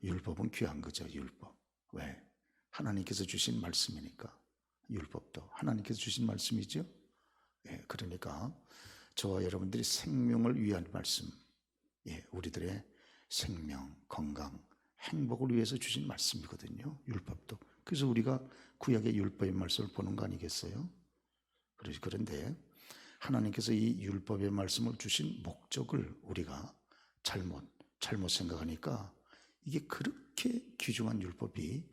율법은 귀한 거죠. 율법. 왜? 하나님께서 주신 말씀이니까. 율법도 하나님께서 주신 말씀이죠. 예, 그러니까 저와 여러분들이 생명을 위한 말씀, 예, 우리들의 생명, 건강, 행복을 위해서 주신 말씀이거든요. 율법도. 그래서 우리가 구약의 율법의 말씀을 보는 거 아니겠어요? 그런데 하나님께서 이 율법의 말씀을 주신 목적을 우리가 잘못 생각하니까 이게 그렇게 귀중한 율법이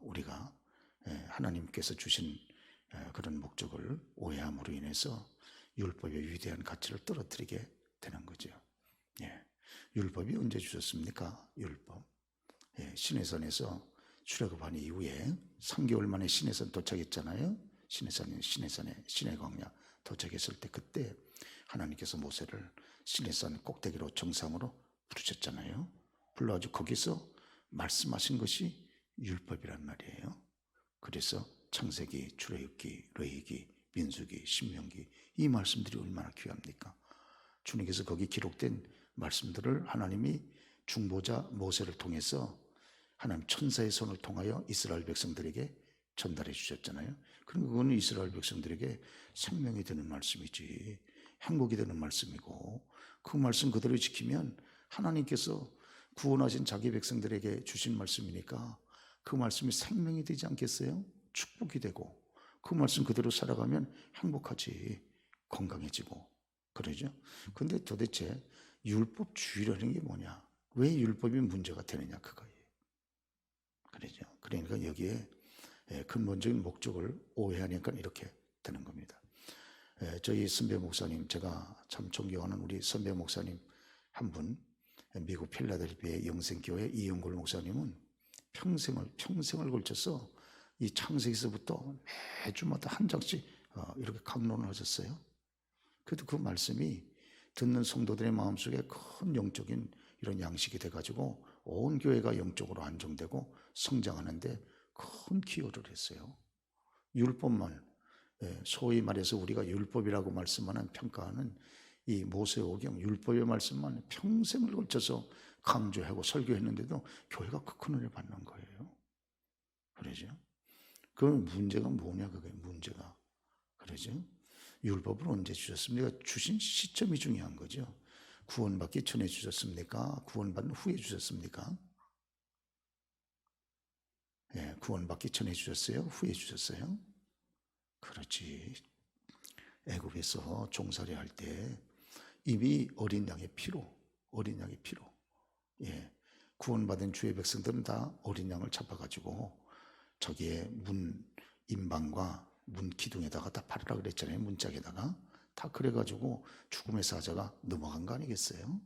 우리가 하나님께서 주신 그런 목적을 오해함으로 인해서 율법의 위대한 가치를 떨어뜨리게 되는 거죠. 예. 율법이 언제 주셨습니까? 율법. 예, 시내산에서 출애굽한 이후에 3개월 만에 시내산 도착했잖아요. 시내 광야 도착했을 때 그때 하나님께서 모세를 시내산 꼭대기로 정상으로 부르셨잖아요. 불러가지고 거기서 말씀하신 것이 율법이란 말이에요. 그래서 창세기, 출애굽기, 레위기, 민수기, 신명기 이 말씀들이 얼마나 귀합니까? 주님께서 거기 기록된 말씀들을 하나님이 중보자 모세를 통해서 하나님 천사의 손을 통하여 이스라엘 백성들에게 전달해 주셨잖아요. 그럼 그거는 이스라엘 백성들에게 생명이 되는 말씀이지 행복이 되는 말씀이고 그 말씀 그대로 지키면 하나님께서 구원하신 자기 백성들에게 주신 말씀이니까 그 말씀이 생명이 되지 않겠어요? 축복이 되고 그 말씀 그대로 살아가면 행복하지 건강해지고 그러죠. 근데 도대체 율법주의라는 게 뭐냐? 왜 율법이 문제가 되느냐 그거예요. 그러죠. 그러니까 여기에 근본적인 목적을 오해하니까 이렇게 되는 겁니다. 저희 선배 목사님, 제가 참 존경하는 우리 선배 목사님 한 분, 미국 필라델피아의 영생교회 이영골 목사님은 평생을 걸쳐서 이 창세기서부터 매주마다 한 장씩 이렇게 강론을 하셨어요. 그래도 그 말씀이 듣는 성도들의 마음속에 큰 영적인 이런 양식이 돼가지고 온 교회가 영적으로 안정되고 성장하는데 큰 기여를 했어요. 율법만, 소위 말해서 우리가 율법이라고 말씀하는 평가하는 이 모세오경 율법의 말씀만 평생을 걸쳐서 강조하고 설교했는데도 교회가 큰 은혜를 받는 거예요. 그러죠? 그 문제가 뭐냐 그게 문제가. 그러죠? 율법을 언제 주셨습니까? 주신 시점이 중요한 거죠. 구원받기 전에 주셨습니까? 구원받은 후에 주셨습니까? 예, 구원받기 전에 주셨어요? 후에 주셨어요? 그렇지. 애굽에서 종살이 할 때 이미 어린 양의 피로, 예, 구원받은 주의 백성들은 다 어린 양을 잡아가지고 저기에 문 임방과 문 기둥에다가 다 팔으라 그랬잖아요. 문짝에다가 다 그래가지고 죽음의 사자가 넘어간 거 아니겠어요?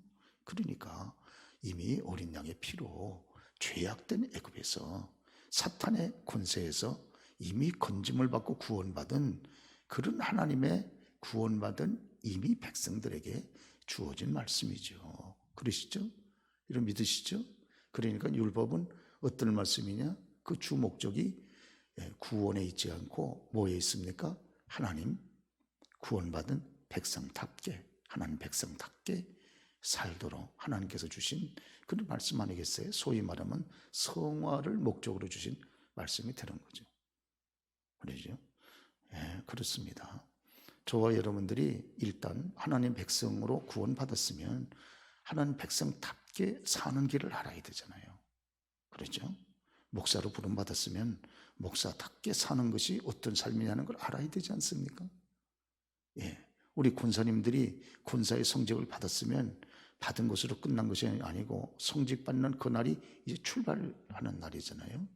그러니까 이미 어린 양의 피로 죄악된 애굽에서 사탄의 권세에서 이미 건짐을 받고 구원받은 그런 하나님의 구원받은 이미 백성들에게 주어진 말씀이죠. 그러시죠? 이런 믿으시죠? 그러니까 율법은 어떤 말씀이냐? 그 주 목적이 구원에 있지 않고 뭐에 있습니까? 하나님 구원받은 백성답게 하나님 백성답게 살도록 하나님께서 주신 그런 말씀 아니겠어요? 소위 말하면 성화를 목적으로 주신 말씀이 되는 거죠. 그러죠? 예, 그렇습니다. 저와 여러분들이 일단 하나님 백성으로 구원받았으면 하나님 백성답게 사는 길을 알아야 되잖아요. 그렇죠? 목사로 부름받았으면 목사답게 사는 것이 어떤 삶이냐는 걸 알아야 되지 않습니까? 예, 우리 권사님들이 권사의 성적을 받았으면 받은 것으로 끝난 것이 아니고 성직 받는 그날이 이제 출발하는 날이잖아요.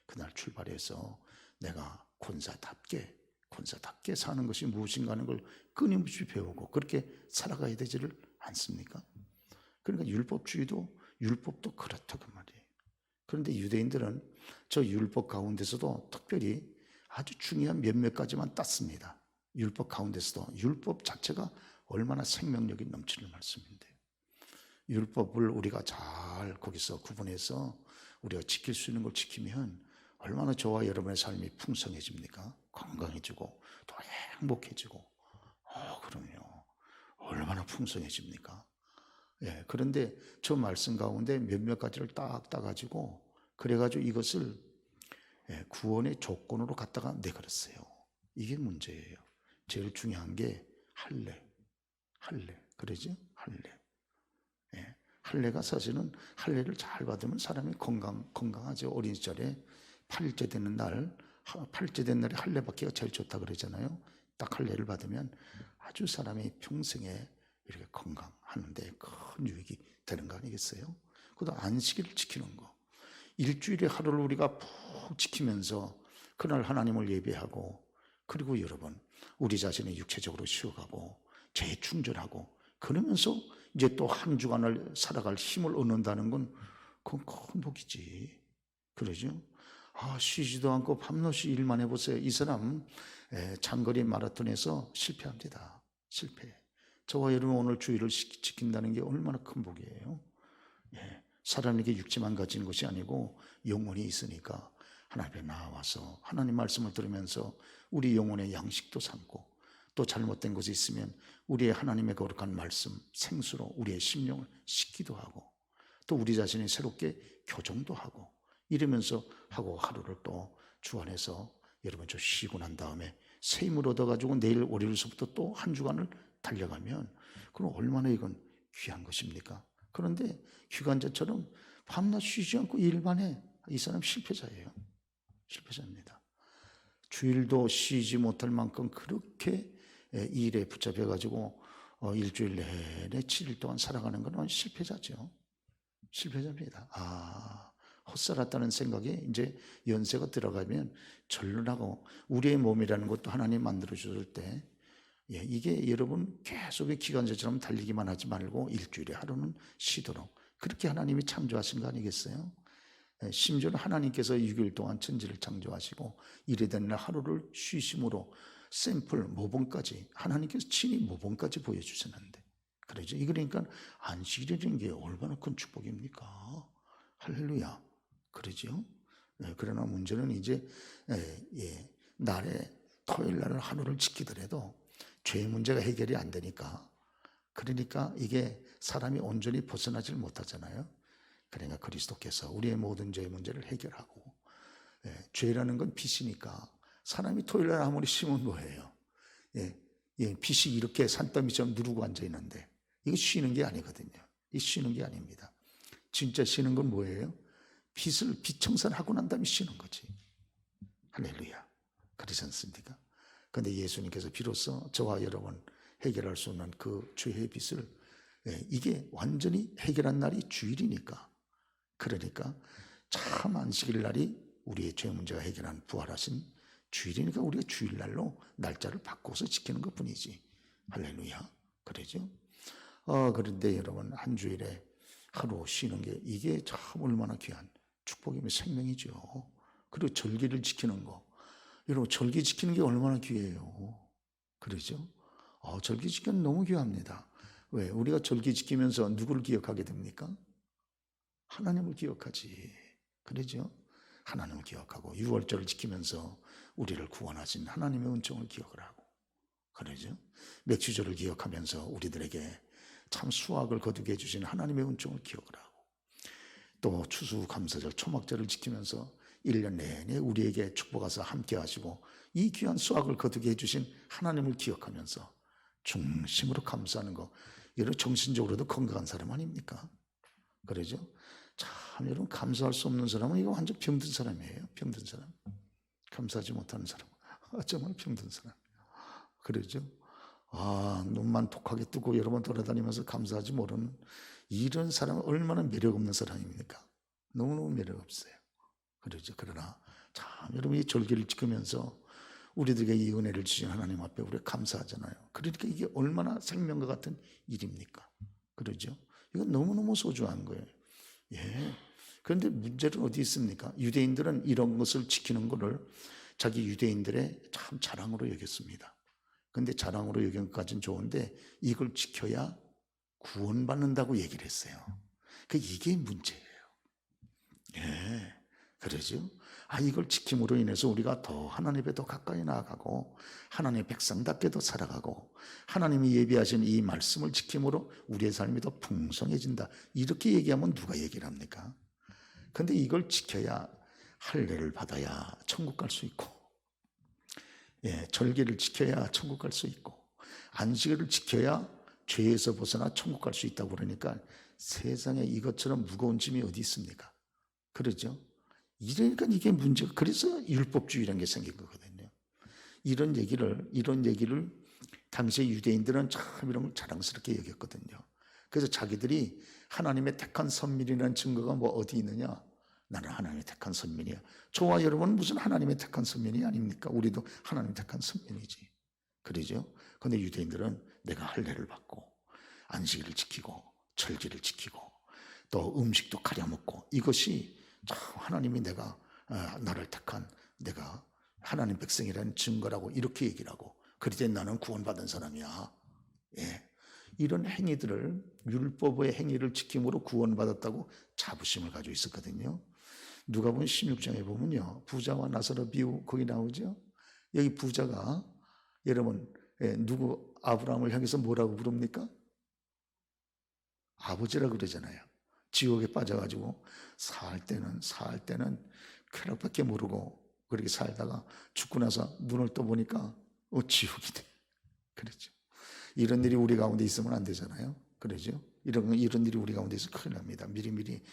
그날 출발해서 내가 권사답게 사는 것이 무엇인가 하는 걸 끊임없이 배우고 그렇게 살아가야 되지를 않습니까? 그러니까 율법도 그렇다고 말이에요. 그런데 유대인들은 저 율법 가운데서도 특별히 아주 중요한 몇몇 가지만 땄습니다. 율법 가운데서도 율법 자체가 얼마나 생명력이 넘치는 말씀인데요. 율법을 우리가 잘 거기서 구분해서 우리가 지킬 수 있는 걸 지키면 얼마나 저와 여러분의 삶이 풍성해집니까? 건강해지고 또 행복해지고 그럼요. 얼마나 풍성해집니까? 예, 그런데 저 말씀 가운데 몇몇 가지를 딱 따가지고 그래가지고 이것을 구원의 조건으로 갖다가 내걸었어요. 이게 문제예요. 제일 중요한 게 할례. 그러죠? 할례. 예, 할례가 사실은 할례를 잘 받으면 사람이 건강하죠. 어린 시절에 8일째 되는 날, 8일째 된 날이 할례 받기가 제일 좋다 그러잖아요. 딱 할례를 받으면 아주 사람이 평생에 이렇게 건강하는데 큰 유익이 되는 거 아니겠어요? 그다음 안식일을 지키는 거. 일주일에 하루를 우리가 푹 지키면서 그날 하나님을 예배하고, 그리고 여러분 우리 자신이 육체적으로 쉬어가고 재충전하고 그러면서 이제 또 한 주간을 살아갈 힘을 얻는다는 건 그건 큰 복이지. 그러죠? 쉬지도 않고 밤낮이 일만 해보세요. 이 사람 장거리 마라톤에서 실패합니다. 실패. 저와 여러분 오늘 주일을 지킨다는 게 얼마나 큰 복이에요. 사람에게 육체만 가진 것이 아니고 영혼이 있으니까 하나님 앞에 나와서 하나님 말씀을 들으면서 우리 영혼의 양식도 삼고, 또 잘못된 것이 있으면 우리의 하나님의 거룩한 말씀 생수로 우리의 심령을 씻기도 하고, 또 우리 자신이 새롭게 교정도 하고 이러면서 하고, 하루를 또 주 안에서 여러분 저 쉬고 난 다음에 새 힘을 얻어가지고 내일 월요일서부터 또 한 주간을 달려가면 그럼 얼마나 이건 귀한 것입니까? 그런데 기관자처럼 밤낮 쉬지 않고 일만 해. 이 사람 실패자예요. 실패자입니다. 주일도 쉬지 못할 만큼 그렇게 일에 붙잡혀가지고 일주일 내내 7일 동안 살아가는 건 실패자죠. 실패자입니다. 헛살았다는 생각에 이제 연세가 들어가면 전륜하고, 우리의 몸이라는 것도 하나님 만들어주실 때 이게 여러분 계속 기관차처럼 달리기만 하지 말고 일주일에 하루는 쉬도록 그렇게 하나님이 창조하신 거 아니겠어요? 심지어는 하나님께서 6일 동안 천지를 창조하시고 이래 되는 날 하루를 쉬심으로 샘플 모범까지 하나님께서 친히 모범까지 보여주셨는데, 그러죠. 그러니까 안식일이라는 게 얼마나 큰 축복입니까? 할렐루야. 그러죠. 그러나 문제는 이제 날에 토요일 날 하루를 지키더라도 죄 문제가 해결이 안 되니까, 그러니까 이게 사람이 온전히 벗어나질 못하잖아요. 그러니까 그리스도께서 우리의 모든 죄의 문제를 해결하고, 죄라는 건 빚이니까 사람이 토요일 날 아무리 쉬면 뭐예요? 빚이 이렇게 산더미처럼 누르고 앉아 있는데 이거 쉬는 게 아니거든요. 이 쉬는 게 아닙니다. 진짜 쉬는 건 뭐예요? 빚 청산을 하고 난 다음에 쉬는 거지. 할렐루야. 그렇지 않습니까? 그런데 예수님께서 비로소 저와 여러분 해결할 수 없는 그 죄의 빚을 이게 완전히 해결한 날이 주일이니까, 그러니까 참 안식일 날이 우리의 죄 문제가 해결한 부활하신 주일이니까 우리가 주일날로 날짜를 바꿔서 지키는 것 뿐이지. 할렐루야. 그러죠? 그런데 여러분 한 주일에 하루 쉬는 게 이게 참 얼마나 귀한 축복이며 생명이죠. 그리고 절기를 지키는 거, 여러분 절기 지키는 게 얼마나 귀해요. 그러죠? 절기 지키는 너무 귀합니다. 왜? 우리가 절기 지키면서 누구를 기억하게 됩니까? 하나님을 기억하지. 그러죠? 하나님을 기억하고, 유월절을 지키면서 우리를 구원하신 하나님의 은총을 기억을 하고, 그러죠? 맥주절을 기억하면서 우리들에게 참 수확을 거두게 해주신 하나님의 은총을 기억을 하고, 또 추수감사절, 초막절을 지키면서 1년 내내 우리에게 축복하사 함께 하시고 이 귀한 수확을 거두게 해주신 하나님을 기억하면서 중심으로 감사하는 거, 여러분 정신적으로도 건강한 사람 아닙니까? 그러죠? 참 여러분 감사할 수 없는 사람은 이거 완전 병든 사람이에요. 병든 사람. 감사하지 못하는 사람. 정말 병든 사람. 그러죠? 눈만 독하게 뜨고 여러 번 돌아다니면서 감사하지 모르는 이런 사람은 얼마나 매력 없는 사람입니까? 너무너무 매력 없어요. 그러죠. 그러나 참 여러분 이 절기를 지키면서 우리들에게 이 은혜를 주신 하나님 앞에 우리가 감사하잖아요. 그러니까 이게 얼마나 생명과 같은 일입니까? 그러죠. 이건 너무너무 소중한 거예요. 그런데 문제는 어디 있습니까? 유대인들은 이런 것을 지키는 것을 자기 유대인들의 참 자랑으로 여겼습니다. 그런데 자랑으로 여긴 것까지는 좋은데 이걸 지켜야 구원받는다고 얘기를 했어요. 이게 문제예요. 그러죠? 이걸 지킴으로 인해서 우리가 더 하나님 앞에 더 가까이 나아가고 하나님의 백성답게도 살아가고 하나님이 예비하신 이 말씀을 지킴으로 우리의 삶이 더 풍성해진다. 이렇게 얘기하면 누가 얘기를 합니까? 근데 이걸 지켜야 할례를 받아야 천국 갈 수 있고, 절기를 지켜야 천국 갈 수 있고, 안식일을 지켜야 죄에서 벗어나 천국 갈 수 있다고 그러니까 세상에 이것처럼 무거운 짐이 어디 있습니까? 그러죠? 이러니까 이게 문제가, 그래서 율법주의라는 게 생긴 거거든요. 이런 얘기를 당시의 유대인들은 참 이런 걸 자랑스럽게 여겼거든요. 그래서 자기들이 하나님의 택한 선민이라는 증거가 뭐 어디 있느냐? 나는 하나님의 택한 선민이야. 저와 여러분은 무슨 하나님의 택한 선민이 아닙니까? 우리도 하나님의 택한 선민이지. 그러죠? 근데 유대인들은 내가 할례를 받고 안식일을 지키고 절기를 지키고 또 음식도 가려 먹고 이것이 참 하나님이 나를 택한 내가 하나님 백성이라는 증거라고 이렇게 얘기를 하고, 그럴 나는 구원받은 사람이야. 이런 행위들을, 율법의 행위를 지킴으로 구원받았다고 자부심을 가지고 있었거든요. 누가복음 16장에 보면요, 부자와 나사로 비유 거기 나오죠. 여기 부자가 여러분 누구 아브라함을 향해서 뭐라고 부릅니까? 아버지라고 그러잖아요. 지옥에 빠져가지고 살 때는 쾌락밖에 모르고 그렇게 살다가 죽고 나서 눈을 떠보니까 지옥이 돼. 그렇죠. 이런 일이 우리 가운데 있으면 안 되잖아요. 그러죠. 이런 일이 우리 가운데 있으면 큰일 납니다. 미리미리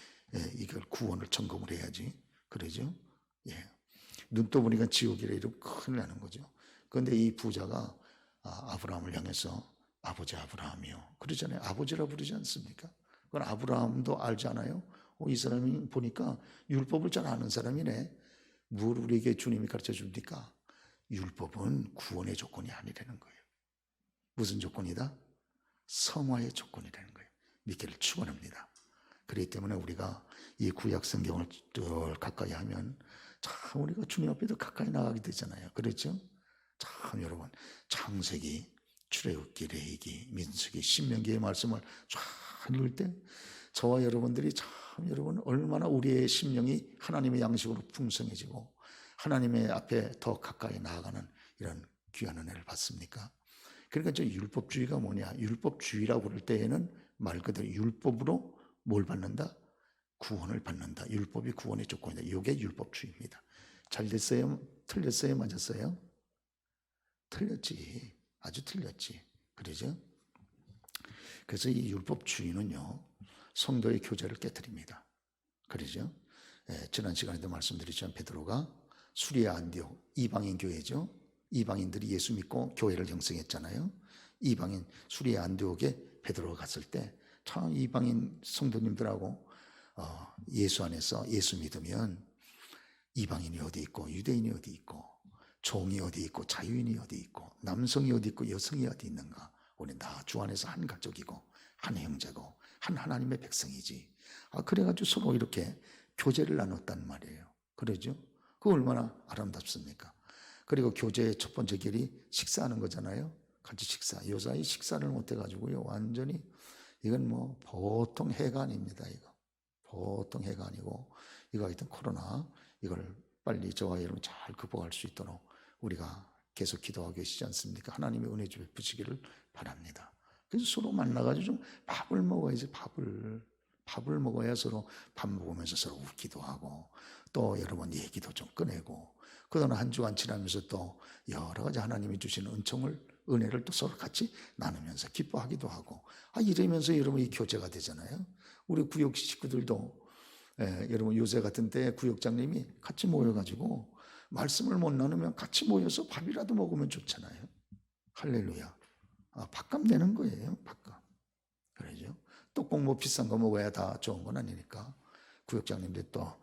이걸 구원을 점검을 해야지. 그러죠. 눈 떠보니까 지옥이라 이러면 큰일 나는 거죠. 그런데 이 부자가 아브라함을 향해서 아버지 아브라함이요. 그러잖아요. 아버지라 부르지 않습니까? 그건 아브라함도 알지 않아요? 이 사람이 보니까 율법을 잘 아는 사람이네. 뭘 우리에게 주님이 가르쳐 줍니까? 율법은 구원의 조건이 아니라는 거예요. 무슨 조건이다? 성화의 조건이라는 거예요. 믿기를 축원합니다. 그렇기 때문에 우리가 이 구약 성경을 늘 가까이 하면 참 우리가 주님 앞에 더 가까이 나가게 되잖아요. 그렇죠? 참 여러분, 창세기, 출애굽기, 레위기, 민수기, 신명기의 말씀을 쫙 읽을 때 저와 여러분들이 참 여러분 얼마나 우리의 심령이 하나님의 양식으로 풍성해지고 하나님의 앞에 더 가까이 나아가는 이런 귀한 은혜를 받습니까? 그러니까 저 율법주의가 뭐냐? 율법주의라고 그럴 때에는 말 그대로 율법으로 뭘 받는다? 구원을 받는다. 율법이 구원의 조건이다. 이게 율법주의입니다. 잘 됐어요? 틀렸어요? 맞았어요? 틀렸지. 아주 틀렸지. 그러죠? 그래서 이 율법주의는요, 성도의 교제를 깨뜨립니다. 그러죠? 지난 시간에도 말씀드렸지만 베드로가 수리아 안디옥 이방인 교회죠. 이방인들이 예수 믿고 교회를 형성했잖아요. 이방인 수리아 안디옥에 베드로가 갔을 때 참 이방인 성도님들하고 예수 안에서 예수 믿으면 이방인이 어디 있고 유대인이 어디 있고 종이 어디 있고 자유인이 어디 있고 남성이 어디 있고 여성이 어디 있는가? 우리 다 주 안에서 한 가족이고 한 형제고 한 하나님의 백성이지. 그래가지고 서로 이렇게 교제를 나눴단 말이에요. 그러죠? 그거 얼마나 아름답습니까? 그리고 교제의 첫 번째 길이 식사하는 거잖아요. 같이 식사. 요사이 식사를 못해가지고요. 완전히 이건 뭐 보통 해가 아닙니다. 이거 보통 해가 아니고 이거 하여튼 코로나 이걸 빨리 저와 여러분 잘 극복할 수 있도록 우리가 계속 기도하고 계시지 않습니까? 하나님의 은혜 좀 베푸시기를 바랍니다. 그래서 서로 만나가지고 좀 밥을 먹어야지. 밥을 먹어야 서로 밥 먹으면서 서로 웃기도 하고 또 여러분 얘기도 좀 꺼내고 그동안 한 주간 지나면서 또 여러 가지 하나님이 주시는 은혜를 또 서로 같이 나누면서 기뻐하기도 하고 이러면서 여러분 이 교제가 되잖아요. 우리 구역 식구들도 여러분 요새 같은 때 구역장님이 같이 모여가지고 말씀을 못 나누면 같이 모여서 밥이라도 먹으면 좋잖아요. 할렐루야. 밥값 내는 거예요. 밥값. 그러죠. 또 꼭 뭐 비싼 거 먹어야 다 좋은 건 아니니까 구역장님들 또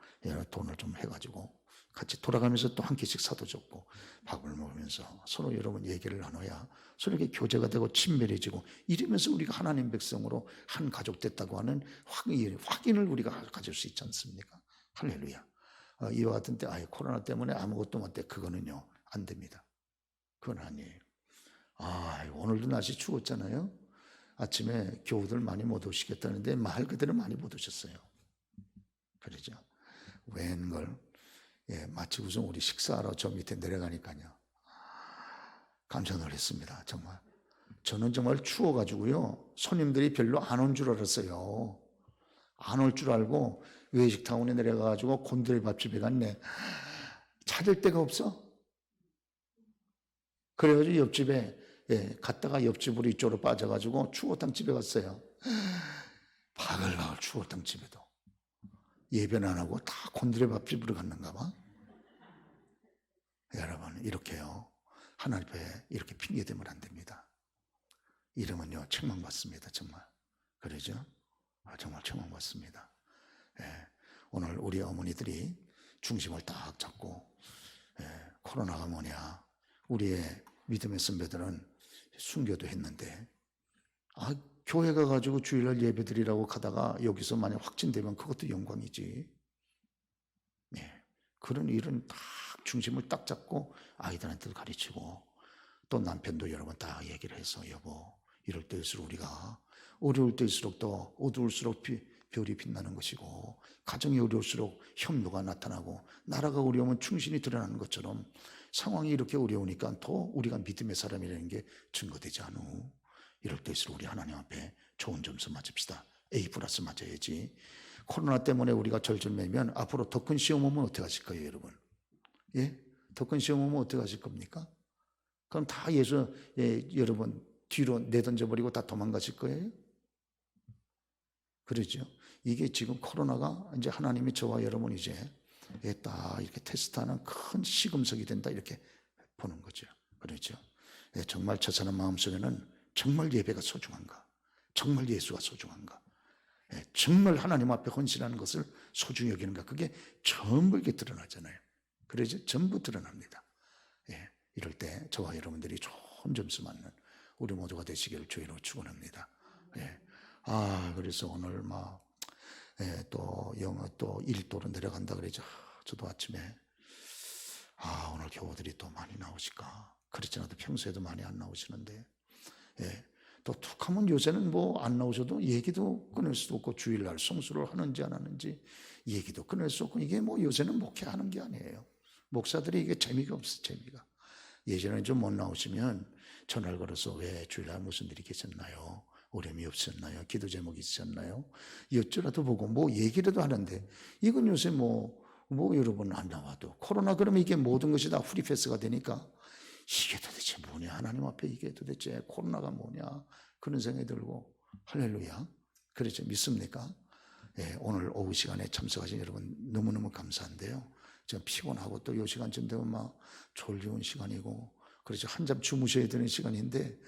돈을 좀 해가지고 같이 돌아가면서 또 한 끼씩 사도 좋고 밥을 먹으면서 서로 여러분 얘기를 나눠야 서로 이렇게 교제가 되고 친밀해지고 이러면서 우리가 하나님 백성으로 한 가족 됐다고 하는 확인을 우리가 가질 수 있지 않습니까? 할렐루야. 이와 같은 때 코로나 때문에 아무것도 못해 그거는요 안 됩니다. 그건 아니에요. 오늘도 날씨 추웠잖아요. 아침에 교우들 많이 못 오시겠다는데 말 그대로 많이 못 오셨어요. 그러죠. 웬걸 예, 마치고서 우리 식사하러 저 밑에 내려가니까요. 깜짝 놀랐습니다. 정말. 저는 정말 추워가지고요. 손님들이 별로 안 온 줄 알았어요. 안 올 줄 알고 외식타운에 내려가가지고 곤드레 밥집에 갔네. 찾을 데가 없어. 그래가지고 옆집에 갔다가 옆집으로 이쪽으로 빠져가지고 추어탕집에 갔어요. 바글바글 추어탕집에도 예배는 안 하고 다 곤드레 밥집으로 갔는가 봐. 여러분 이렇게요. 하나님 앞에 이렇게 핑계대면 안 됩니다. 이러면요 책망받습니다. 정말. 그러죠? 정말 책망받습니다. 오늘 우리 어머니들이 중심을 딱 잡고 코로나가 뭐냐. 우리의 믿음의 선배들은 순교도 했는데 교회 가가지고 주일날 예배드리라고 가다가 여기서 만약 확진되면 그것도 영광이지. 그런 일은 딱 중심을 딱 잡고 아이들한테도 가르치고 또 남편도 여러 번 다 얘기를 해서 여보 이럴 때일수록 우리가 어려울 때일수록 더 어두울수록 별이 빛나는 것이고 가정이 어려울수록 협력가 나타나고 나라가 어려우면 충신이 드러나는 것처럼 상황이 이렇게 어려우니까 더 우리가 믿음의 사람이라는 게 증거되지 않우. 이럴 때일수록 우리 하나님 앞에 좋은 점수 맞읍시다. A+ 맞아야지. 코로나 때문에 우리가 절절매면 앞으로 더 큰 시험 오면 어떻게 하실 거예요 여러분? 예? 더 큰 시험 오면 어떻게 하실 겁니까? 그럼 다 여러분 뒤로 내던져버리고 다 도망가실 거예요? 그러죠? 이게 지금 코로나가 이제 하나님이 저와 여러분 이제 딱 이렇게 테스트하는 큰 시금석이 된다 이렇게 보는 거죠. 그렇죠? 정말 저 사람 마음속에는 정말 예배가 소중한가? 정말 예수가 소중한가? 정말 하나님 앞에 헌신하는 것을 소중히 여기는가? 그게 전부 이렇게 드러나잖아요. 그래서 전부 드러납니다. 이럴 때 저와 여러분들이 좋은 점수 맞는 우리 모두가 되시기를 주의로 축원합니다. 그래서 오늘 또 영어 또 1도로 내려간다 그러죠. 저도 아침에 오늘 교우들이 또 많이 나오실까? 그렇지 않아도 평소에도 많이 안 나오시는데 또 툭하면 요새는 뭐 안 나오셔도 얘기도 끊을 수도 없고 주일날 성수를 하는지 안 하는지 얘기도 끊을 수 없고 이게 뭐 요새는 목회하는 게 아니에요. 목사들이 이게 재미가 없어 재미가. 예전에 좀 못 나오시면 전화를 걸어서 왜 주일날 무슨 일이 계셨나요? 어려움이 없었나요? 기도 제목이 있으셨나요? 여쭤라도 보고 뭐 얘기라도 하는데 이건 요새 뭐 여러분 안 나와도 코로나 그러면 이게 모든 것이 다 프리패스가 되니까 이게 도대체 뭐냐 하나님 앞에 이게 도대체 코로나가 뭐냐 그런 생각이 들고 할렐루야. 그렇죠? 믿습니까? 오늘 오후 시간에 참석하신 여러분 너무너무 감사한데요. 제가 피곤하고 또 이 시간쯤 되면 막 졸려온 시간이고 그렇죠. 한잠 주무셔야 되는 시간인데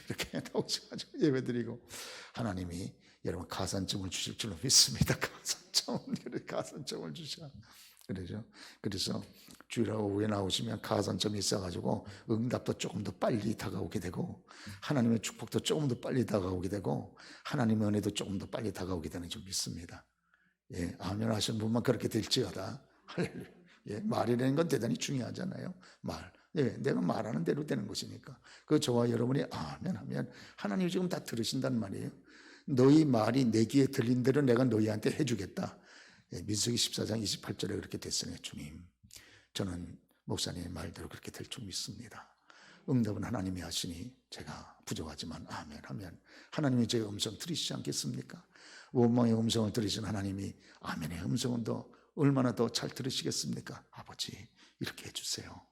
이렇게 나오셔가지고 예배드리고 하나님이 여러분 가산점을 주실 줄로 믿습니다. 가산점을 주셔. 그러죠. 그래서 주일 오후에 나오시면 가산점이 있어가지고 응답도 조금 더 빨리 다가오게 되고 하나님의 축복도 조금 더 빨리 다가오게 되고 하나님의 은혜도 조금 더 빨리 다가오게 되는 줄 믿습니다. 아멘 하시는 분만 그렇게 될지어다. 할렐루야. 말이라는 건 대단히 중요하잖아요. 말. 내가 말하는 대로 되는 것이니까. 그 저와 여러분이 아멘 하면 하나님이 지금 다 들으신단 말이에요. 너희 말이 내 귀에 들린 대로 내가 너희한테 해주겠다. 민수기 14장 28절에 그렇게 됐으니 주님 저는 목사님의 말대로 그렇게 될 줄 믿습니다. 응답은 하나님이 하시니 제가 부족하지만 아멘 하면 하나님이 제 음성 들으시지 않겠습니까? 원망의 음성을 들으신 하나님이 아멘의 음성은 더 얼마나 더 잘 들으시겠습니까? 아버지 이렇게 해주세요.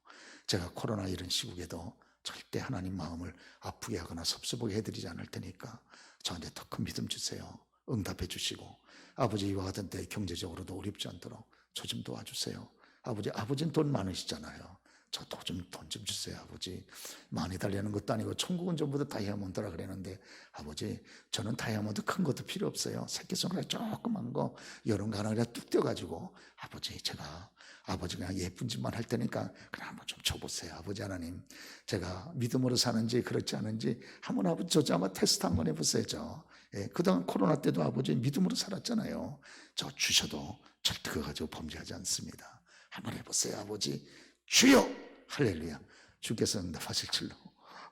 제가 코로나 이런 시국에도 절대 하나님 마음을 아프게 하거나 섭섭하게 해드리지 않을 테니까 저한테 더 큰 믿음 주세요. 응답해 주시고 아버지 이와 같은 때 경제적으로도 어렵지 않도록 저 좀 도와주세요. 아버지는 돈 많으시잖아요. 저 돈 좀 주세요. 아버지 많이 달라는 것도 아니고 천국은 전부 다 다이아몬드라 그랬는데 아버지 저는 다이아몬드 큰 것도 필요 없어요. 새끼손가락 조그만 거 이런 거 하나 그냥 뚝 떼어가지고 아버지 제가 아버지 그냥 예쁜 짓만 할 테니까 그냥 한번 좀 줘보세요. 아버지 하나님 제가 믿음으로 사는지 그렇지 않은지 한번 아버지 저 한번 테스트 한번 해보세요. 그동안 코로나 때도 아버지 믿음으로 살았잖아요. 저 주셔도 절대 그거 가지고 범죄하지 않습니다. 한번 해보세요. 아버지 주여 할렐루야. 주께서 응답하실 줄로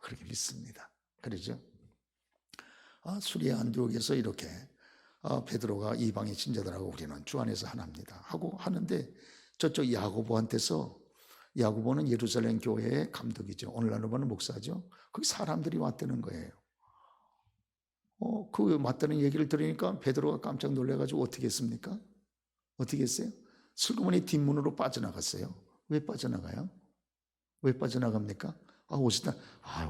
그렇게 믿습니다. 그러죠? 수리아 안디옥에서 이렇게 베드로가 이방인 신자들하고 우리는 주 안에서 하나입니다 하고 하는데 저쪽 야고보한테서, 야고보는 예루살렘 교회의 감독이죠. 오늘날로 보는 목사죠. 거기 사람들이 왔다는 거예요. 그 맞다는 얘기를 들으니까 베드로가 깜짝 놀라가지고 어떻게 했습니까? 어떻게 했어요? 슬그머니 뒷문으로 빠져나갔어요. 왜 빠져나가요? 왜 빠져나갑니까?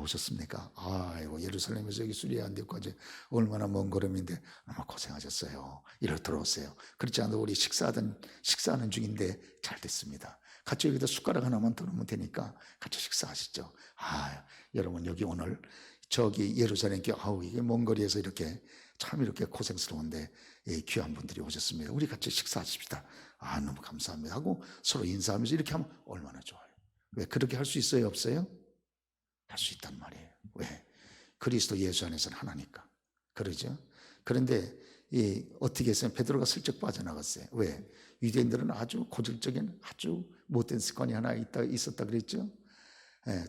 오셨습니까? 아이고, 예루살렘에서 여기 수리안데까지 얼마나 먼 걸음인데 아마 고생하셨어요. 이리로 들어오세요. 그렇지 않아도 우리 식사하는 중인데 잘 됐습니다. 같이 여기다 숟가락 하나만 더 넣으면 되니까 같이 식사하시죠. 여러분 여기 오늘 저기 예루살렘 교회, 이게 먼 거리에서 이렇게 참 이렇게 고생스러운데 귀한 분들이 오셨습니다. 우리 같이 식사하십시다. 너무 감사합니다 하고 서로 인사하면서 이렇게 하면 얼마나 좋아요. 왜 그렇게 할 수 있어요? 없어요? 할 수 있단 말이에요. 왜? 그리스도 예수 안에서는 하나니까. 그러죠? 그런데 어떻게 했어요? 베드로가 슬쩍 빠져나갔어요. 왜? 유대인들은 아주 고질적인 아주 못된 습관이 하나 있었다 그랬죠?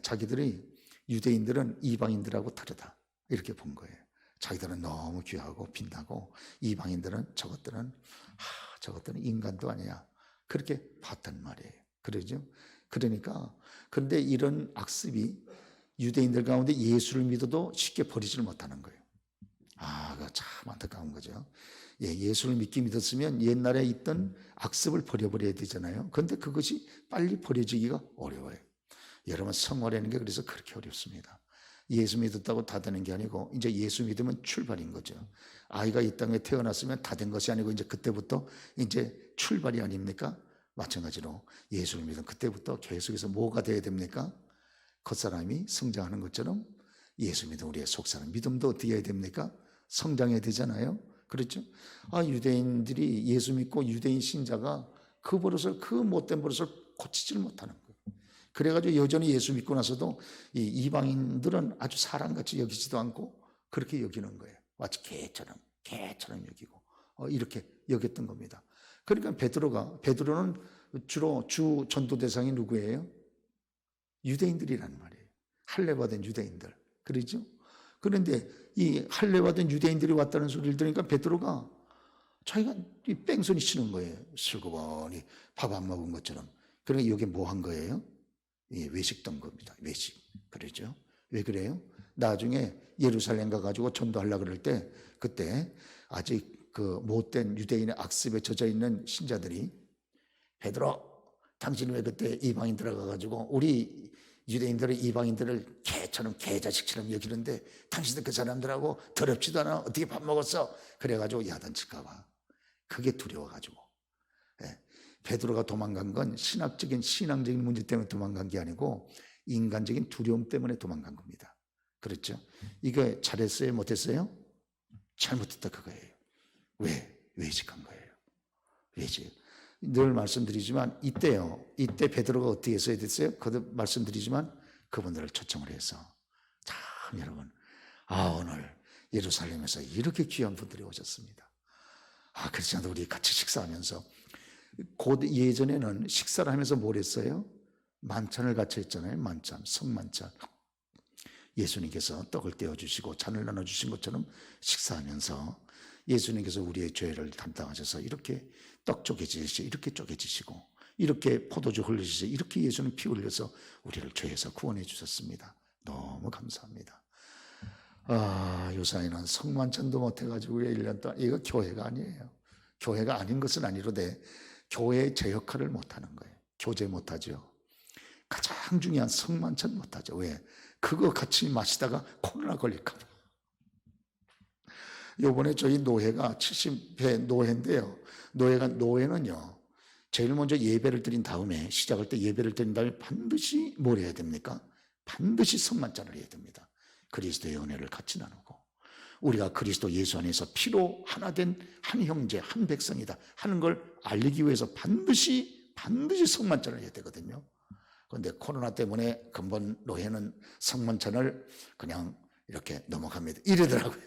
자기들이 유대인들은 이방인들하고 다르다 이렇게 본 거예요. 자기들은 너무 귀하고 빛나고 이방인들은 저것들은 인간도 아니야 그렇게 봤단 말이에요. 그러죠? 그러니까 그런데 이런 악습이 유대인들 가운데 예수를 믿어도 쉽게 버리지를 못하는 거예요. 그거 참 안타까운 거죠. 예수를 믿었으면 옛날에 있던 악습을 버려버려야 되잖아요. 그런데 그것이 빨리 버려지기가 어려워요. 여러분 성화라는 게 그래서 그렇게 어렵습니다. 예수 믿었다고 다 되는 게 아니고 이제 예수 믿으면 출발인 거죠. 아이가 이 땅에 태어났으면 다 된 것이 아니고 이제 그때부터 이제 출발이 아닙니까? 마찬가지로 예수를 믿으면 그때부터 계속해서 뭐가 돼야 됩니까? 겉사람이 성장하는 것처럼 예수 믿은 우리의 속사람 믿음도 어떻게 해야 됩니까? 성장해야 되잖아요. 그렇죠? 유대인들이 예수 믿고 유대인 신자가 그 못된 버릇을 고치지를 못하는 거예요. 그래가지고 여전히 예수 믿고 나서도 이 이방인들은 아주 사람같이 여기지도 않고 그렇게 여기는 거예요. 마치 개처럼 여기고 이렇게 여겼던 겁니다. 그러니까 베드로는 주로 주 전도 대상이 누구예요? 유대인들이란 말이에요. 할례받은 유대인들. 그러죠? 그런데 이 할례받은 유대인들이 왔다는 소리를 들으니까 베드로가 자기가 뺑소니 치는 거예요. 슬그머니 밥 안 먹은 것처럼. 그러니까 이게 뭐 한 거예요? 외식던 겁니다. 외식. 그러죠? 왜 그래요? 나중에 예루살렘 가가지고 전도하려고 그럴 때 그때 아직 그 못된 유대인의 악습에 젖어 있는 신자들이 베드로, 당신 왜 그때 이방인 들어가가지고 우리 유대인들은 이방인들을 개처럼 개자식처럼 여기는데 당신들 그 사람들하고 더럽지도 않아 어떻게 밥 먹었어? 그래가지고 야단칠까 봐. 그게 두려워가지고. 베드로가 도망간 건 신앙적인 문제 때문에 도망간 게 아니고 인간적인 두려움 때문에 도망간 겁니다. 그렇죠? 이거 잘했어요? 못했어요? 잘못했다 그거예요. 왜? 외식한 거예요. 외식. 늘 말씀드리지만 이때 베드로가 어떻게 했어야 됐어요? 거듭 말씀드리지만 그분들을 초청을 해서 참 여러분 오늘 예루살렘에서 이렇게 귀한 분들이 오셨습니다. 그렇지 않아도 우리 같이 식사하면서 곧 예전에는 식사를 하면서 뭘 했어요? 만찬을 같이 했잖아요. 만찬, 성만찬. 예수님께서 떡을 떼어주시고 잔을 나눠주신 것처럼 식사하면서 예수님께서 우리의 죄를 담당하셔서 이렇게 떡 쪼개지시고 이렇게 쪼개지시고 이렇게 포도주 흘리시고 이렇게 예수는 피 흘려서 우리를 죄에서 구원해 주셨습니다. 너무 감사합니다. 요사이는 성만찬도 못해가지고 1년 동안 이거 교회가 아니에요. 교회가 아닌 것은 아니로되 교회의 제 역할을 못하는 거예요. 교제 못하죠. 가장 중요한 성만찬 못하죠. 왜? 그거 같이 마시다가 코로나 걸릴까 봐. 요번에 저희 노회가 70회 노회인데요. 노회는요. 제일 먼저 예배를 드린 다음에 시작할 때 예배를 드린 다음에 반드시 뭘 해야 됩니까? 반드시 성만찬을 해야 됩니다. 그리스도의 은혜를 같이 나누고 우리가 그리스도 예수 안에서 피로 하나 된 한 형제 한 백성이다 하는 걸 알리기 위해서 반드시 성만찬을 해야 되거든요. 그런데 코로나 때문에 근본 노회는 성만찬을 그냥 이렇게 넘어갑니다. 이러더라고요.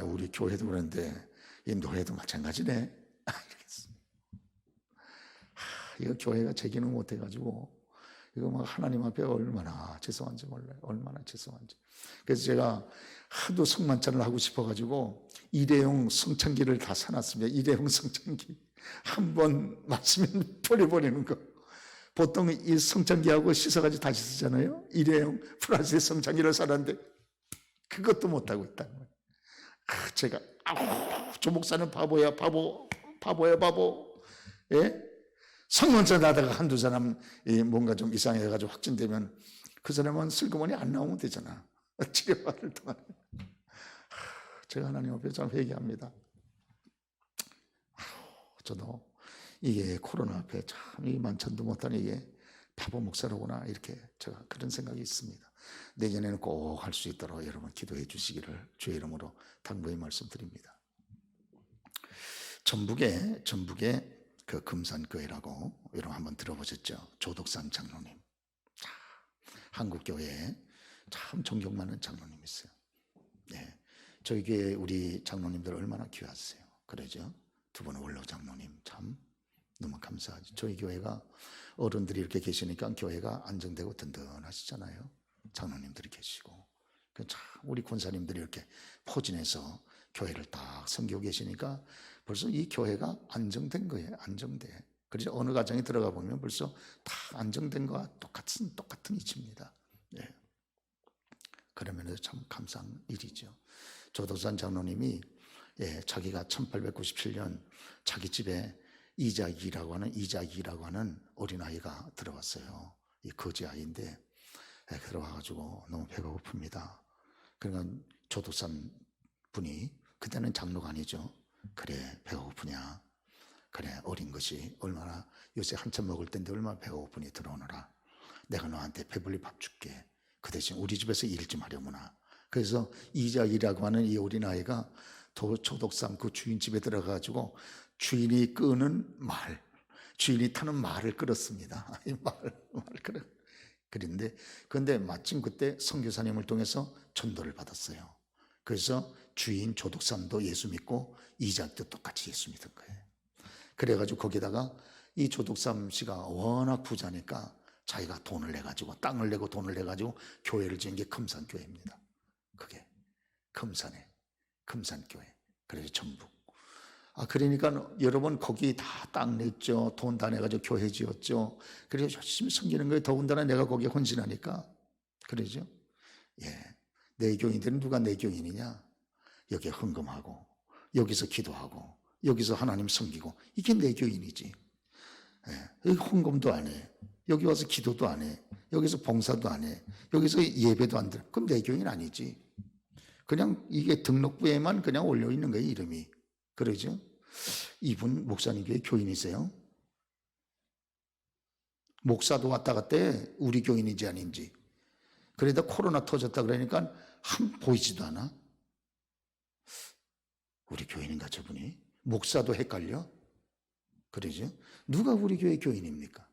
우리 교회도 그런데 이 노회도 마찬가지네. 이거 교회가 제기는 못해가지고 이거 막 하나님 앞에 얼마나 죄송한지 몰라요. 얼마나 죄송한지. 그래서 제가 하도 성만찬을 하고 싶어가지고 일회용 성찬기를 다 사놨습니다. 일회용 성찬기. 한 번 맞으면 버려버리는 거. 보통 이 성창기하고 씻어가지고 다시 쓰잖아요. 일회용 플라스틱 성창기를 사는데 그것도 못하고 있다는 거예요. 제가 조 목사는 바보야 바보, 바보야 바보. 예? 성문서 나다가 한두 사람 뭔가 좀 이상해가지고 확진되면 그 사람은 슬그머니 안 나오면 되잖아. 치료받을 동안. 제가 하나님 앞에 참 회개합니다. 저도 이게 코로나 앞에 참 이 만천도 못한 이게 바보 목사로구나 이렇게 제가 그런 생각이 있습니다. 내년에는 꼭 할 수 있도록 여러분 기도해 주시기를 주의 이름으로 당부의 말씀드립니다. 전북에 그 금산교회라고 여러분 한번 들어보셨죠? 조덕산 장로님. 한국교회에 참 존경 많은 장로님 있어요. 네. 저희 교회 우리 장로님들 얼마나 귀하세요. 그러죠? 두 분은 원로 장로님 참 너무 감사하죠. 저희 교회가 어른들이 이렇게 계시니까 교회가 안정되고 든든하시잖아요. 장로님들이 계시고 참 우리 권사님들이 이렇게 포진해서 교회를 딱 섬기고 계시니까 벌써 이 교회가 안정된 거예요. 안정돼. 그래서 어느 가정에 들어가 보면 벌써 다 안정된 거와 똑같은 이치입니다. 네. 그러면 참 감사한 일이죠. 조덕산 장로님이 자기가 1897년 자기 집에 이자기라고 하는 어린아이가 들어왔어요. 이 거지아이인데 들어와가지고 너무 배가 고픕니다. 그러니까 조덕산 분이 그때는 장로가 아니죠. 그래 배가 고프냐. 그래 어린 것이 얼마나 요새 한참 먹을 때인데 얼마나 배가 고프니 들어오너라. 내가 너한테 배불리 밥 줄게. 그 대신 우리 집에서 일 좀 하려무나. 그래서 이자기라고 하는 이 어린아이가 조덕산 그 주인 집에 들어가가지고 주인이 끄는 말, 주인이 타는 말을 끌었습니다. 이 말을 끌어. 그런데 마침 그때 선교사님을 통해서 전도를 받았어요. 그래서 주인 조덕산도 예수 믿고 이자기도 똑같이 예수 믿은 거예요. 그래가지고 거기다가 이 조덕삼 씨가 워낙 부자니까 자기가 돈을 내가지고 땅을 내고 돈을 내가지고 교회를 지은 게 금산교회입니다. 그게 금산교회. 그래서 전북. 그러니까 여러분 거기 다 땅 냈죠. 돈 다 내가지고 교회 지었죠. 그래서 열심히 섬기는 거예요. 더군다나 내가 거기에 헌신하니까. 그러죠. 예. 내 교인들은 누가 내 교인이냐? 여기에 헌금하고 여기서 기도하고 여기서 하나님 섬기고 이게 내 교인이지. 예. 여기 헌금도 안 해. 여기 와서 기도도 안 해. 여기서 봉사도 안 해. 여기서 예배도 안 들어. 그럼 내 교인 아니지. 그냥 이게 등록부에만 그냥 올려 있는 거예요, 이름이. 그러죠? 이분 목사님 교회 교인이세요? 목사도 왔다 갔다 해. 우리 교인인지 아닌지. 그러다 코로나 터졌다 그러니까 보이지도 않아. 우리 교인인가 저분이? 목사도 헷갈려? 그러죠? 누가 우리 교회 교인입니까?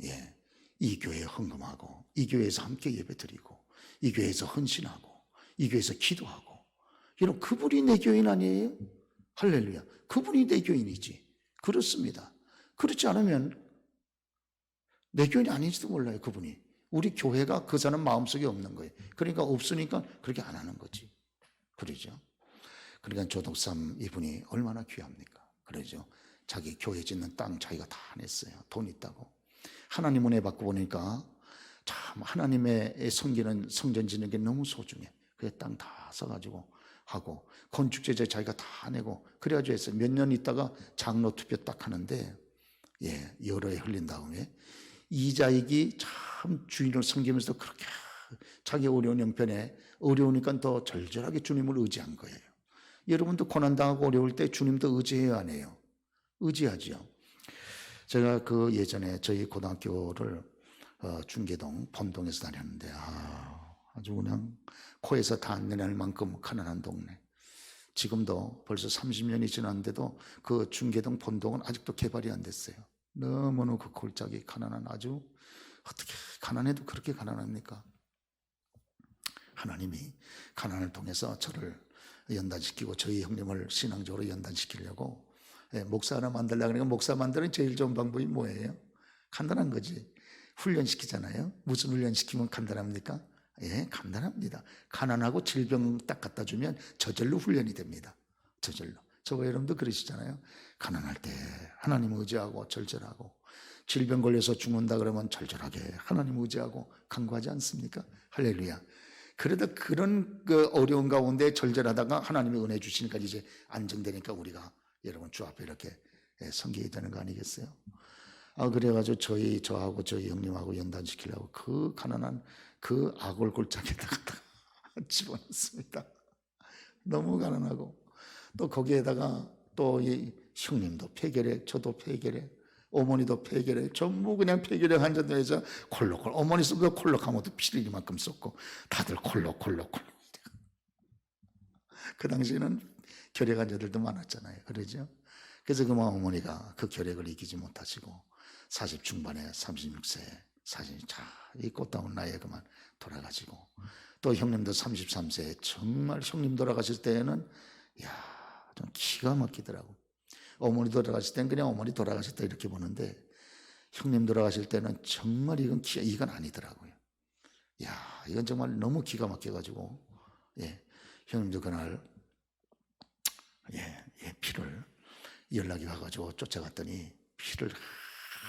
예, 이 교회에 헌금하고 이 교회에서 함께 예배드리고 이 교회에서 헌신하고 이 교회에서 기도하고 이런 그분이 내 교인 아니에요? 할렐루야. 그분이 내 교인이지. 그렇습니다. 그렇지 않으면 내 교인이 아닌지도 몰라요. 그분이. 우리 교회가 그 사람 마음속에 없는 거예요. 그러니까 없으니까 그렇게 안 하는 거지. 그러죠. 그러니까 조덕삼 이분이 얼마나 귀합니까? 그러죠. 자기 교회 짓는 땅 자기가 다 냈어요. 돈 있다고. 하나님 은혜 받고 보니까 참 하나님의 섬기는 성전 짓는 게 너무 소중해. 그 땅 다 써가지고 하고 건축제재 자기가 다 내고 그래가지고 했어요. 몇 년 있다가 장로 투표 딱 하는데 여러 해 흘린 다음에 이자익이 참 주인을 섬기면서 그렇게 자기 어려운 형편에 어려우니까 더 절절하게 주님을 의지한 거예요. 여러분도 고난당하고 어려울 때 주님도 의지해야 안 해요? 의지하죠. 제가 그 예전에 저희 고등학교를 중계동 본동에서 다녔는데 아주 그냥 코에서 다 안 내낼 만큼 가난한 동네. 지금도 벌써 30년이 지났는데도 그 중계동 본동은 아직도 개발이 안 됐어요. 너무너무 그 골짜기 가난한 아주 어떻게 가난해도 그렇게 가난합니까? 하나님이 가난을 통해서 저를 연단시키고 저희 형님을 신앙적으로 연단시키려고 목사 하나 만들려고 하니까 목사 만드는 제일 좋은 방법이 뭐예요? 간단한 거지. 훈련시키잖아요. 무슨 훈련시키면 간단합니까? 간단합니다. 가난하고 질병 딱 갖다 주면 저절로 훈련이 됩니다. 저절로. 저와 여러분도 그러시잖아요. 가난할 때 하나님 의지하고 절절하고, 질병 걸려서 죽는다 그러면 절절하게 하나님 의지하고 간구하지 않습니까? 할렐루야. 그러다 그런 그 어려운 가운데 절절하다가 하나님의 은혜 주시니까 이제 안정되니까 우리가 여러분 주 앞에 이렇게 섬기게 되는 거 아니겠어요? 그래가지고 저하고 저희 형님하고 연단시키려고 그 가난한 그 악을 골짜기에다가 집어넣습니다. 너무 가난하고, 또 거기에다가 또 이 형님도 폐결핵, 저도 폐결핵, 어머니도 폐결핵, 전부 그냥 폐결핵 환자들에서 콜록콜록, 어머니 쓴 거 콜록하면도 피를 이만큼 쏟고 다들 콜록콜록. 그 당시에는 결핵 환자들도 많았잖아요. 그러죠? 그래서 그만 어머니가 그 결핵을 이기지 못하시고 40 중반에 36세 사진이 이 꽃다운 나이에 그만 돌아가시고, 또 형님도 33세에 정말 형님 돌아가실 때에는 좀 기가 막히더라고. 어머니 돌아가실 때는 그냥 어머니 돌아가셨다 이렇게 보는데, 형님 돌아가실 때는 정말 이건 아니더라고요. 이건 정말 너무 기가 막혀가지고, 형님도 그날 피를 연락이 와가지고 쫓아갔더니 피를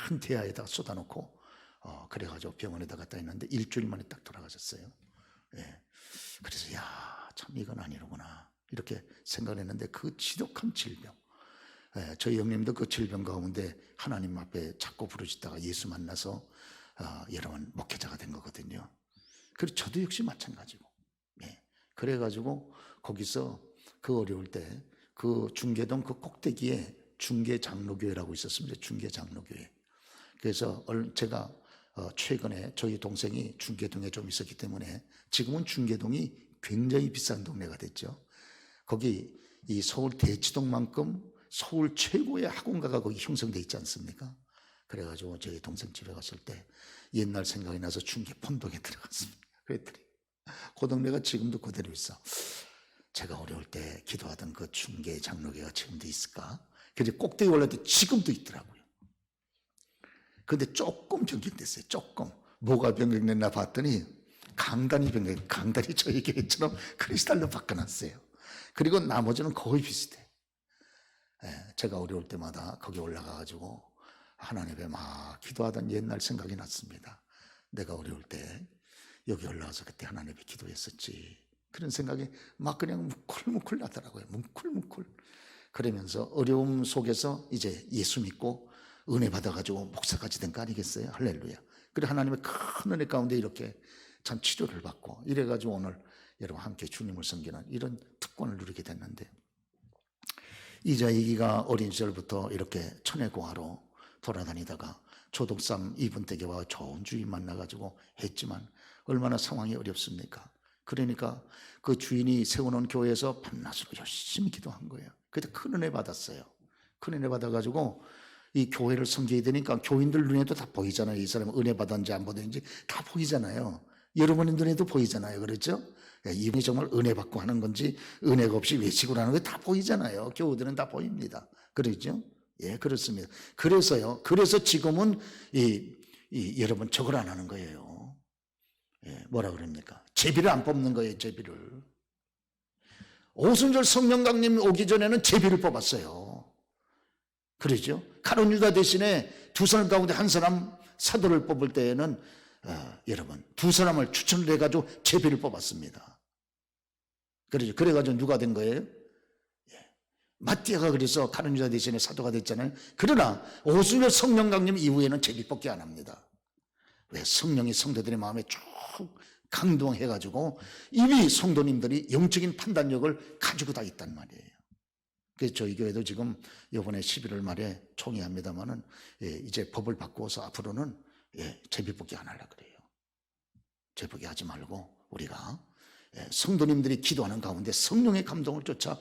한 대야에다가 쏟아놓고 그래가지고 병원에다 갖다 했는데 일주일 만에 딱 돌아가셨어요. 그래서 참 이건 아니로구나 이렇게 생각했는데, 그 지독한 질병, 저희 형님도 그 질병 가운데 하나님 앞에 자꾸 부르짖다가 예수 만나서 여러분 목회자가 된 거거든요. 그리고 저도 역시 마찬가지고, 그래가지고 거기서 그 어려울 때 그 중계동 그 꼭대기에 중계장로교회라고 있었습니다. 중계장로교회. 그래서 제가 최근에 저희 동생이 중계동에 좀 있었기 때문에 지금은 중계동이 굉장히 비싼 동네가 됐죠. 거기 이 서울 대치동만큼 서울 최고의 학원가가 거기 형성돼 있지 않습니까? 그래가지고 저희 동생 집에 갔을 때 옛날 생각이 나서 중계 본동에 들어갔습니다. 그랬더니 그 동네가 지금도 그대로 있어. 제가 어려울 때 기도하던 그 중계 장로교가 지금도 있을까? 그래서 꼭대기 올라갈 때 지금도 있더라고요. 근데 조금 변경됐어요. 조금. 뭐가 변경됐나 봤더니 강단이 저희 교회처럼 크리스탈로 바꿔놨어요. 그리고 나머지는 거의 비슷해. 제가 어려울 때마다 거기 올라가가지고 하나님 앞에 막 기도하던 옛날 생각이 났습니다. 내가 어려울 때 여기 올라와서 그때 하나님 앞에 기도했었지. 그런 생각이 막 그냥 뭉클뭉클 나더라고요. 뭉클뭉클. 그러면서 어려움 속에서 이제 예수 믿고 은혜 받아가지고 목사까지 된 거 아니겠어요? 할렐루야. 그래 하나님의 큰 은혜 가운데 이렇게 참 치료를 받고 이래가지고 오늘 여러분 함께 주님을 섬기는 이런 특권을 누리게 됐는데, 이자이기가 어린 시절부터 이렇게 천혜공화로 돌아다니다가 초독삼 이분댁에 좋은 주인 만나가지고 했지만 얼마나 상황이 어렵습니까? 그러니까 그 주인이 세워놓은 교회에서 밤낮으로 열심히 기도한 거예요. 그때 큰 은혜 받았어요. 큰 은혜 받아가지고 이 교회를 섬기게 되니까 교인들 눈에도 다 보이잖아요. 이 사람은 은혜 받았는지 안 받았는지 다 보이잖아요. 여러분의 눈에도 보이잖아요. 그렇죠? 이분이 정말 은혜 받고 하는 건지 은혜가 없이 외치고 하는 게 다 보이잖아요. 교우들은 다 보입니다. 그렇죠? 그렇습니다. 그래서 지금은 여러분 저걸 안 하는 거예요. 뭐라 그럽니까? 제비를 안 뽑는 거예요. 제비를. 오순절 성령강림 오기 전에는 제비를 뽑았어요. 그러죠? 가룟 유다 대신에 두 사람 가운데 한 사람 사도를 뽑을 때에는 여러분 두 사람을 추천을 해가지고 제비를 뽑았습니다. 그러죠? 그래가지고 누가 된 거예요? 마띠아가 그래서 가룟 유다 대신에 사도가 됐잖아요. 그러나 오순절 성령 강림 이후에는 제비 뽑기 안 합니다. 왜? 성령이 성도들의 마음에 쭉 강동해가지고 이미 성도님들이 영적인 판단력을 가지고 다 있단 말이에요. 그래서 저희 교회도 지금 이번에 11월 말에 총회합니다만은 이제 법을 바꾸어서 앞으로는 제비 뽑기 안 하려고 그래요. 제비 뽑기 하지 말고 우리가 성도님들이 기도하는 가운데 성령의 감동을 쫓아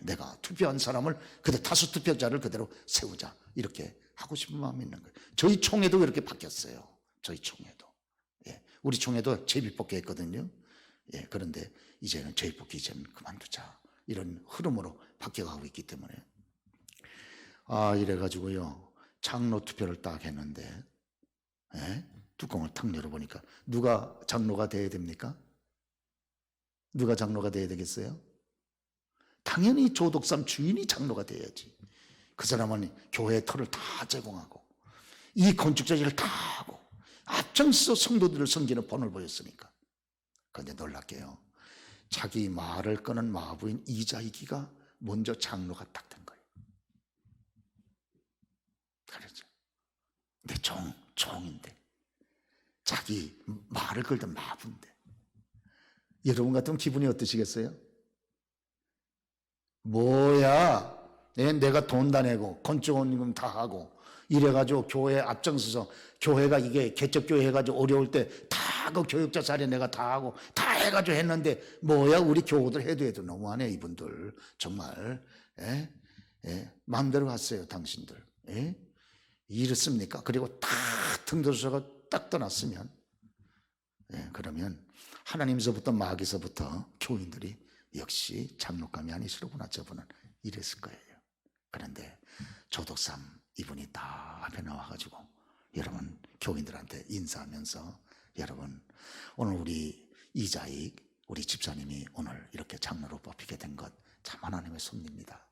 내가 투표한 사람을 그대로 다수 투표자를 그대로 세우자 이렇게 하고 싶은 마음이 있는 거예요. 저희 총회도 그렇게 바뀌었어요. 저희 총회도. 우리 총회도 제비 뽑기 했거든요. 그런데 이제는 제비 뽑기 이제는 그만두자 이런 흐름으로 바뀌어가고 있기 때문에 이래가지고요 장로 투표를 딱 했는데 뚜껑을 탁 열어보니까 누가 장로가 돼야 됩니까? 누가 장로가 돼야 되겠어요? 당연히 조독삼 주인이 장로가 돼야지. 그 사람은 교회의 터를 다 제공하고 이 건축자 일을 다 하고 앞장서 성도들을 섬기는 본을 보였으니까. 그런데 놀랍게요, 자기 말을 끄는 마부인 이자이기가 먼저 장로가 딱 된 거예요. 그렇죠. 내 종인데 자기 말을 걸던 마부인데. 여러분 같으면 기분이 어떠시겠어요? 뭐야, 내가 돈 다 내고 건축원님 다 하고 이래가지고 교회 앞장서서 교회가 이게 개척교회 해가지고 어려울 때 다 그 교육자 자리 내가 다 하고 다 해가지고 했는데 뭐야, 우리 교우들 해도 너무하네 이분들 정말. 마음대로 갔어요 당신들. 이렇습니까? 그리고 딱 등도서가 딱 떠났으면, 그러면 하나님서부터 마귀서부터 교인들이 역시 장로감이 아니시로구나 저분은 이랬을 거예요. 그런데 조독삼 이분이 다 앞에 나와가지고 여러분 교인들한테 인사하면서, 여러분 오늘 우리 이자익 우리 집사님이 오늘 이렇게 장로로 뽑히게 된 것 참 하나님의 섭리입니다.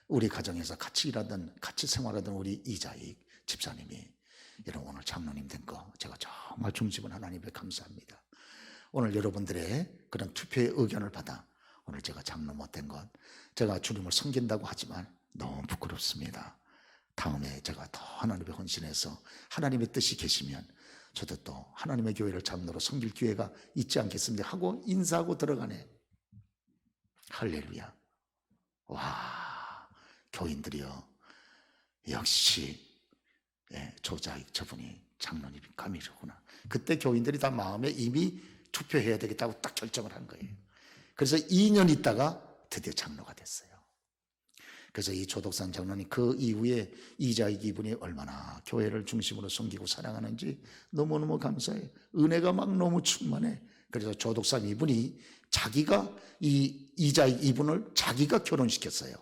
우리 가정에서 같이 일하던 같이 생활하던 우리 이자익 집사님이 여러분 오늘 장로님 된 거 제가 정말 중심은 하나님께 감사합니다. 오늘 여러분들의 그런 투표의 의견을 받아 오늘 제가 장로 못 된 것, 제가 주님을 섬긴다고 하지만 너무 부끄럽습니다. 다음에 제가 더 하나님의 헌신해서 하나님의 뜻이 계시면 저도 또 하나님의 교회를 장로로 섬길 기회가 있지 않겠습니까 하고 인사하고 들어가네. 할렐루야. 와, 교인들이요 역시 저분이 장로님 감이로구나. 그때 교인들이 다 마음에 이미 투표해야 되겠다고 딱 결정을 한 거예요. 그래서 2년 있다가 드디어 장로가 됐어요. 그래서 이 조독삼 장로님 그 이후에 이자익 이분이 얼마나 교회를 중심으로 섬기고 사랑하는지 너무너무 감사해요. 은혜가 막 너무 충만해. 그래서 조독삼 이분이 자기가 이 이자익 이분을 자기가 결혼시켰어요.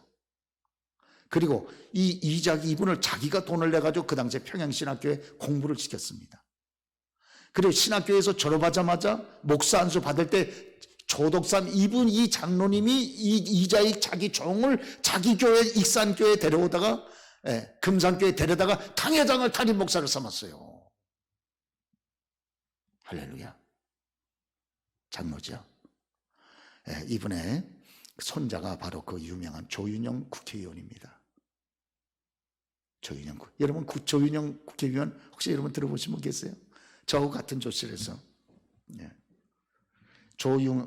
그리고 이 이자익 이분을 자기가 돈을 내가지고 그 당시에 평양신학교에 공부를 시켰습니다. 그리고 신학교에서 졸업하자마자 목사 안수 받을 때 조독삼 이분 이 장로님이 이 이자익 자기 종을 자기 교회 익산교회에 데려오다가 금산교회에 데려다가 강회장을 타린 목사를 삼았어요. 할렐루야. 장로죠. 이분의 손자가 바로 그 유명한 조윤영 국회의원입니다. 조윤영, 여러분 조윤영 국회의원 혹시 여러분 들어보신 분 계세요? 저하고 같은 조실에서.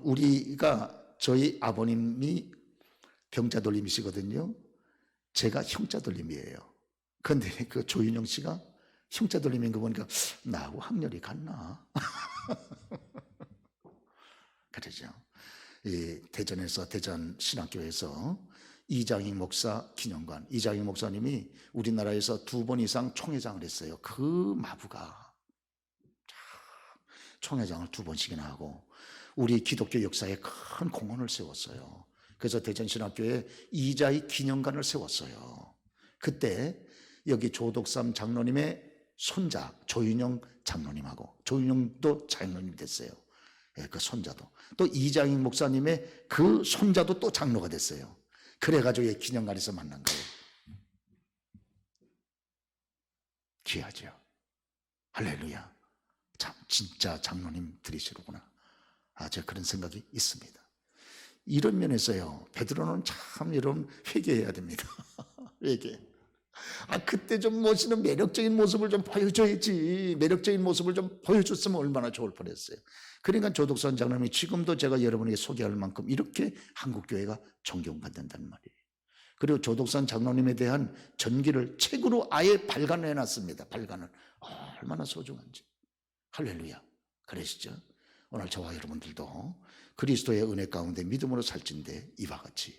우리가 저희 아버님이 병자돌림이시거든요. 제가 형자돌림이에요. 그런데 그 조윤영 씨가 형자돌림인 거 보니까 나하고 학렬이 같나? 그러죠. 이 대전에서 대전 신학교에서 이장익 목사 기념관, 이장익 목사님이 우리나라에서 2번 이상 총회장을 했어요. 그 마부가 총회장을 2번씩이나 하고 우리 기독교 역사에 큰 공헌을 세웠어요. 그래서 대전신학교에 이자익 기념관을 세웠어요. 그때 여기 조독삼 장로님의 손자 조윤영 장로님하고, 조윤영도 장로님이 됐어요. 그 손자도, 또 이장익 목사님의 그 손자도 또 장로가 됐어요. 그래가지고 이 기념관에서 만난 거예요. 귀하죠. 할렐루야. 참 진짜 장로님 들이시로구나. 제가 그런 생각이 있습니다. 이런 면에서요, 베드로는 참 여러분 회개해야 됩니다. 회개. 그때 좀 멋있는 매력적인 모습을 좀 보여줘야지. 매력적인 모습을 좀 보여줬으면 얼마나 좋을 뻔했어요. 그러니까 조독삼 장로님이 지금도 제가 여러분에게 소개할 만큼 이렇게 한국교회가 존경받는다는 말이에요. 그리고 조독삼 장로님에 대한 전기를 책으로 아예 발간해 놨습니다. 발간을. 얼마나 소중한지. 할렐루야. 그러시죠? 오늘 저와 여러분들도 그리스도의 은혜 가운데 믿음으로 살진대 이와 같이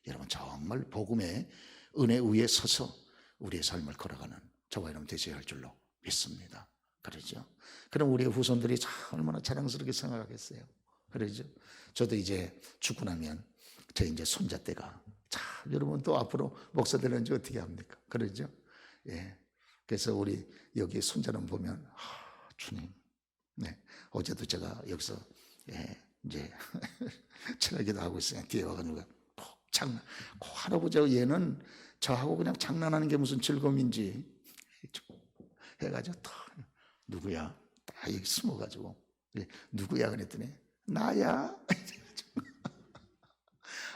여러분 정말 복음의 은혜 위에 서서 우리의 삶을 걸어가는 저와 여러분 되셔야 할 줄로 믿습니다. 그러죠? 그럼 우리의 후손들이 얼마나 자랑스럽게 생각하겠어요. 그러죠? 저도 이제 죽고 나면 저 이제 손자 때가 여러분 또 앞으로 목사 되는지 어떻게 합니까? 그러죠? 그래서 우리 여기 손자는 보면 주님. 어제도 제가 여기서 이제 철학기도 하고 있으니까 뒤에 와가지고 푹 그 할아버지하고 얘는 저하고 그냥 장난하는 게 무슨 즐거움인지 해가지고 다 누구야? 다 여기 숨어가지고 누구야? 그랬더니 나야.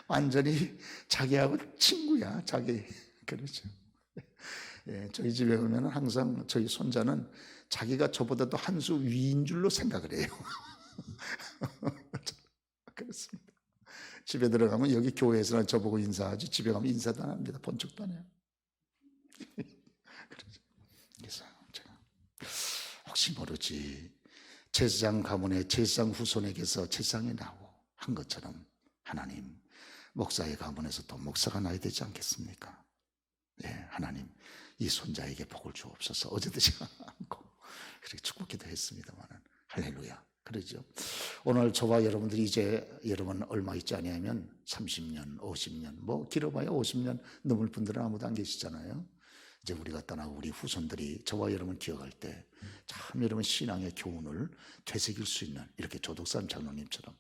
완전히 자기하고 친구야. 자기. 그렇죠. 예, 저희 집에 오면 항상 저희 손자는 자기가 저보다도 한 수 위인 줄로 생각을 해요. 그렇습니다. 집에 들어가면 여기 교회에서는 저보고 인사하지 집에 가면 인사도 안 합니다. 본 척도 안 해요. 그래서 제가 혹시 모르지 제사장 가문의 제사장 후손에게서 제사장이 나오고 한 것처럼 하나님 목사의 가문에서 또 목사가 나야 되지 않겠습니까? 예, 하나님 이 손자에게 복을 주옵소서. 어제도 제가 않고 그렇게 축복기도 했습니다만은 할렐루야. 그러죠. 오늘 저와 여러분들이 이제 여러분 얼마 있지 아니하면 30년, 50년, 뭐 길어봐야 50년 넘을 분들은 아무도 안 계시잖아요. 이제 우리가 떠나고 우리 후손들이 저와 여러분 기억할 때 참 여러분 신앙의 교훈을 되새길 수 있는 이렇게 조덕삼 장로님처럼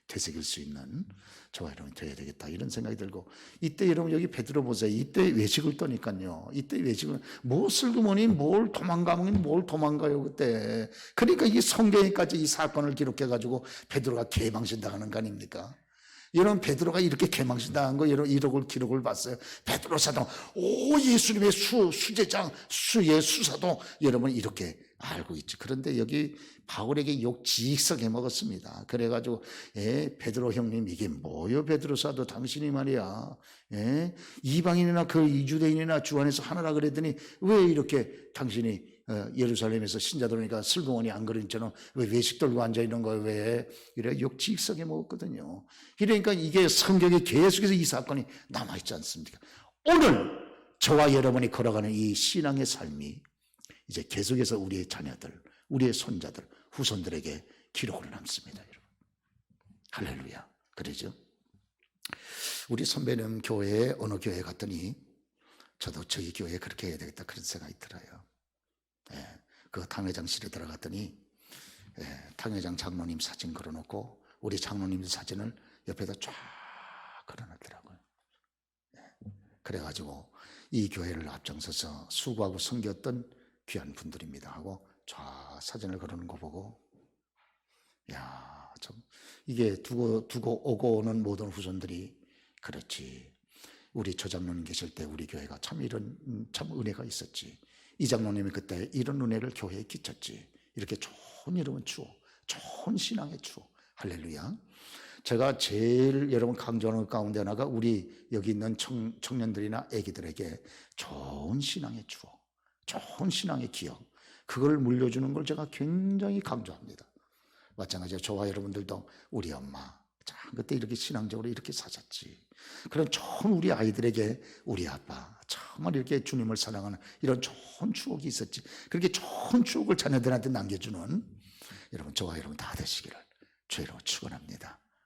되새길 수 있는 저와 여러분이 되어야 되겠다 이런 생각이 들고 이때 여러분 여기 베드로 보세요. 이때 외식을 떠니까요. 이때 외식을 뭐 슬그머니 뭘 도망가면 뭘 도망가요 그때. 그러니까 이 성경에까지 이 사건을 기록해가지고 베드로가 개망신당하는 거 아닙니까? 여러분 베드로가 이렇게 개망신당한 거 여러분 기록을 봤어요. 베드로 사도 오 예수님의 수제장 수의 수사도 여러분 이렇게 알고 있죠. 그런데 여기 바울에게 욕 지익하게 먹었습니다. 그래가지고 베드로 형님 이게 뭐요 베드로 사도 당신이 말이야 이방인이나 그 이주대인이나 주 안에서 하나라 그랬더니 왜 이렇게 당신이 예루살렘에서 신자들오니까 슬그머니 안 그런처럼 왜 외식 들고 앉아있는 거예요 왜 이래 욕 지익하게 먹었거든요. 그러니까 이게 성경에 계속해서 이 사건이 남아있지 않습니까? 오늘 저와 여러분이 걸어가는 이 신앙의 삶이 이제 계속해서 우리의 자녀들, 우리의 손자들, 후손들에게 기록으로 남습니다. 여러분. 할렐루야. 그러죠? 우리 선배님 교회에 어느 교회에 갔더니 저도 저희 교회에 그렇게 해야 되겠다 그런 생각이 들어요. 그 당회장실에 들어갔더니 당회장 장로님 사진 걸어놓고 우리 장로님 사진을 옆에다 쫙 걸어놨더라고요. 그래가지고 이 교회를 앞장서서 수고하고 섬겼던 귀한 분들입니다 하고 쫙 사진을 걸어놓은 거 보고 야, 참 이게 두고 오고 오는 모든 후손들이 그렇지 우리 조 장로님 계실 때 우리 교회가 참 이런 참 은혜가 있었지 이 장로님이 그때 이런 은혜를 교회에 끼쳤지 이렇게 좋은 여러분 추억 좋은 신앙의 추억 할렐루야. 제가 제일 여러분 강조하는 것 가운데 하나가 우리 여기 있는 청년들이나 애기들에게 좋은 신앙의 추억 좋은 신앙의 기억 그걸 물려주는 걸 제가 굉장히 강조합니다. 마찬가지로 저와 여러분들도 우리 엄마 참 그때 이렇게 신앙적으로 이렇게 사셨지 그런 좋은 우리 아이들에게 우리 아빠 정말 이렇게 주님을 사랑하는 이런 좋은 추억이 있었지 그렇게 좋은 추억을 자녀들한테 남겨주는 여러분 저와 여러분 다 되시기를 주의로 축원합니다.